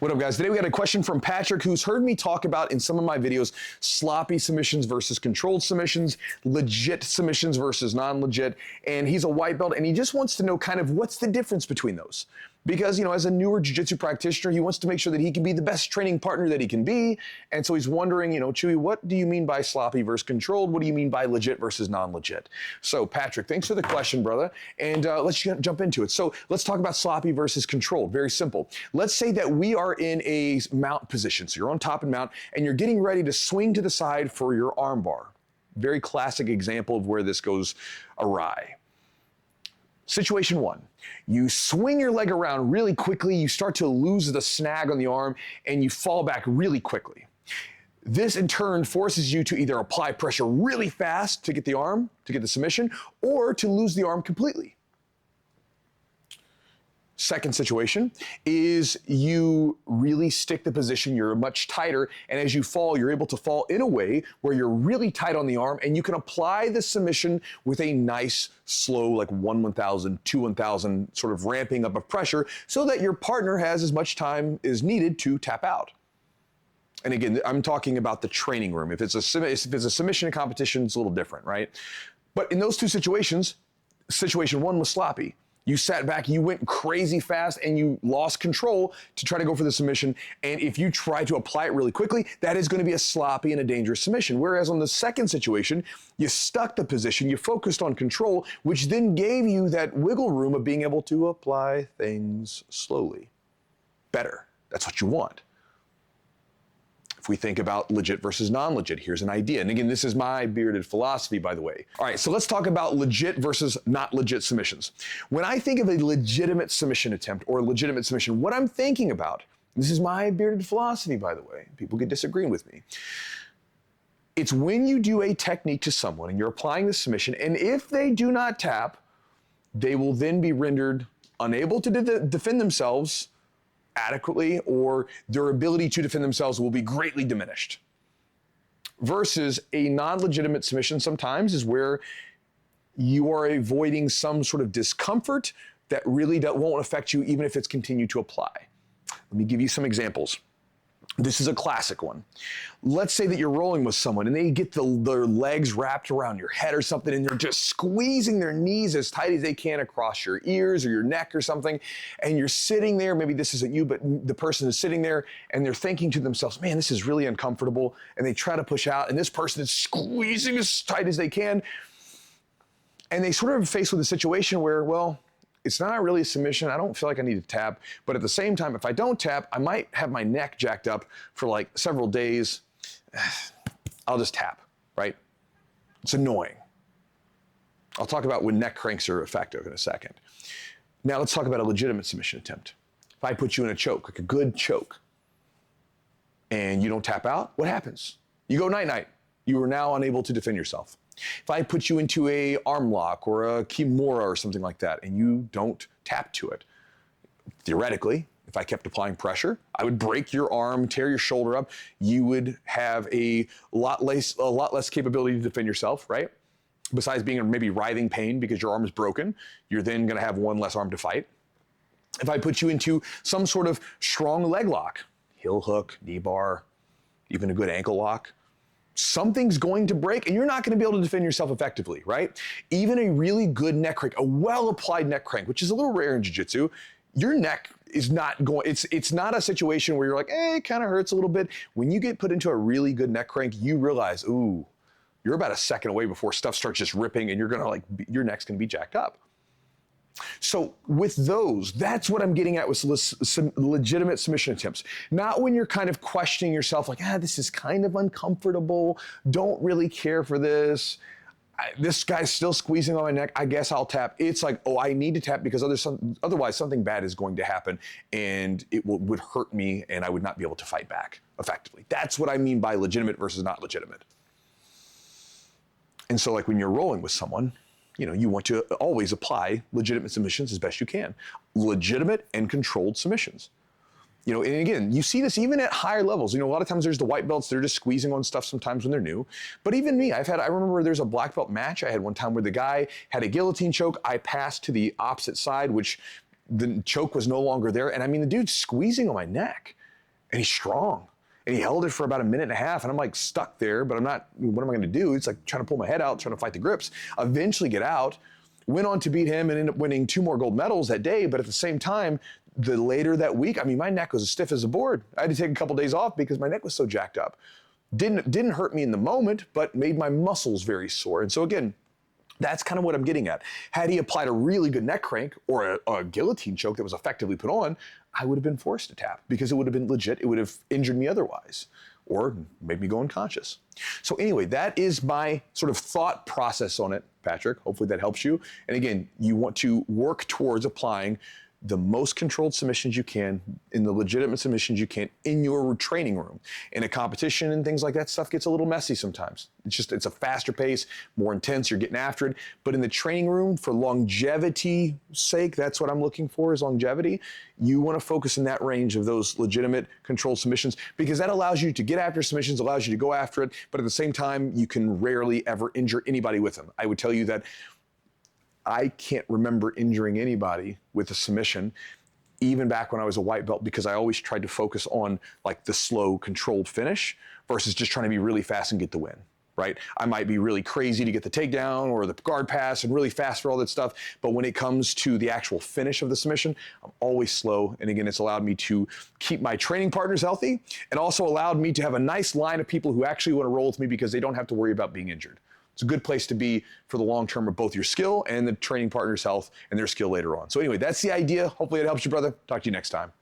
What up, guys? Today we got a question from Patrick, who's heard me talk about in some of my videos sloppy submissions versus controlled submissions, legit submissions versus non-legit, and he's a white belt and he just wants to know kind of what's the difference between those. Because, as a newer jiu-jitsu practitioner, he wants to make sure that he can be the best training partner that he can be. And so he's wondering, Chewy, what do you mean by sloppy versus controlled? What do you mean by legit versus non-legit? So Patrick, thanks for the question, brother. And let's jump into it. So let's talk about sloppy versus controlled. Very simple. Let's say that we are in a mount position. So you're on top and mount, and you're getting ready to swing to the side for your arm bar. Very classic example of where this goes awry. Situation one, you swing your leg around really quickly, you start to lose the snag on the arm, and you fall back really quickly. This in turn forces you to either apply pressure really fast to get the arm, to get the submission, or to lose the arm completely. Second situation is you really stick the position, you're much tighter, and as you fall, you're able to fall in a way where you're really tight on the arm and you can apply the submission with a nice, slow, like 1/1000, 2/1000 sort of ramping up of pressure so that your partner has as much time as needed to tap out. And again, I'm talking about the training room. If it's a submission competition, it's a little different, right? But in those two situations, situation one was sloppy. You sat back, you went crazy fast, and you lost control to try to go for the submission. And if you try to apply it really quickly, that is going to be a sloppy and a dangerous submission. Whereas on the second situation, you stuck the position, you focused on control, which then gave you that wiggle room of being able to apply things slowly. Better. That's what you want. If we think about legit versus non-legit, here's an idea. And again, this is my bearded philosophy, by the way. All right, so let's talk about legit versus not legit submissions. When I think of a legitimate submission attempt or a legitimate submission, what I'm thinking about, this is my bearded philosophy, by the way, people could disagree with me. It's when you do a technique to someone and you're applying the submission, and if they do not tap, they will then be rendered unable to defend themselves adequately, or their ability to defend themselves will be greatly diminished. Versus a non-legitimate submission sometimes is where you are avoiding some sort of discomfort that really won't affect you even if it's continued to apply. Let me give you some examples. This is a classic one. Let's say that you're rolling with someone and they get their legs wrapped around your head or something and they're just squeezing their knees as tight as they can across your ears or your neck or something. And you're sitting there, maybe this isn't you, but the person is sitting there and they're thinking to themselves, man, this is really uncomfortable. And they try to push out and this person is squeezing as tight as they can. And they sort of are faced with a situation where, well, it's not really a submission. I don't feel like I need to tap. But at the same time, if I don't tap, I might have my neck jacked up for like several days. I'll just tap, right? It's annoying. I'll talk about when neck cranks are effective in a second. Now let's talk about a legitimate submission attempt. If I put you in a choke, like a good choke, and you don't tap out, what happens? You go night-night. You are now unable to defend yourself. If I put you into a arm lock or a kimura or something like that and you don't tap to it, theoretically, if I kept applying pressure, I would break your arm, tear your shoulder up. You would have a lot less capability to defend yourself, right? Besides being in maybe writhing pain because your arm is broken, you're then going to have one less arm to fight. If I put you into some sort of strong leg lock, heel hook, knee bar, even a good ankle lock, something's going to break and you're not going to be able to defend yourself effectively, right? Even a really good neck crank, a well-applied neck crank, which is a little rare in jiu-jitsu, your neck is not going, it's not a situation where you're like, it kind of hurts a little bit. When you get put into a really good neck crank, you realize, ooh, you're about a second away before stuff starts just ripping and you're going to your neck's going to be jacked up. So with those, that's what I'm getting at with some legitimate submission attempts. Not when you're kind of questioning yourself like, this is kind of uncomfortable, don't really care for this. This guy's still squeezing on my neck, I guess I'll tap. It's like, I need to tap because otherwise something bad is going to happen and it would hurt me and I would not be able to fight back effectively. That's what I mean by legitimate versus not legitimate. And so like when you're rolling with someone, you want to always apply legitimate submissions as best you can. Legitimate and controlled submissions. And again, you see this even at higher levels. A lot of times there's the white belts, they're just squeezing on stuff sometimes when they're new. But even me, I remember there's a black belt match I had one time where the guy had a guillotine choke. I passed to the opposite side, which the choke was no longer there. And the dude's squeezing on my neck. and he's strong. And he held it for about a minute and a half, and I'm like stuck there, but I'm not, what am I gonna do? It's like trying to pull my head out, trying to fight the grips. Eventually get out, went on to beat him and ended up winning 2 more gold medals that day, but at the same time, the later that week, I mean, my neck was as stiff as a board. I had to take a couple days off because my neck was so jacked up. Didn't hurt me in the moment, but made my muscles very sore. And so again, that's kind of what I'm getting at. Had he applied a really good neck crank or a guillotine choke that was effectively put on, I would have been forced to tap because it would have been legit. It would have injured me otherwise or made me go unconscious. So anyway, that is my sort of thought process on it, Patrick. Hopefully that helps you. And again, you want to work towards applying the most controlled submissions you can, in the legitimate submissions you can in your training room. In a competition and things like that, stuff gets a little messy sometimes. It's a faster pace, more intense, you're getting after it. But in the training room, for longevity sake, that's what I'm looking for, is longevity. You want to focus in that range of those legitimate controlled submissions, because that allows you to get after submissions, allows you to go after it, but at the same time, you can rarely ever injure anybody with them. I would tell you that I can't remember injuring anybody with a submission, even back when I was a white belt, because I always tried to focus on like the slow, controlled finish versus just trying to be really fast and get the win, right? I might be really crazy to get the takedown or the guard pass and really fast for all that stuff, but when it comes to the actual finish of the submission, I'm always slow. And again, it's allowed me to keep my training partners healthy, and also allowed me to have a nice line of people who actually want to roll with me because they don't have to worry about being injured. It's a good place to be for the long term of both your skill and the training partner's health and their skill later on. So anyway, that's the idea. Hopefully it helps you, brother. Talk to you next time.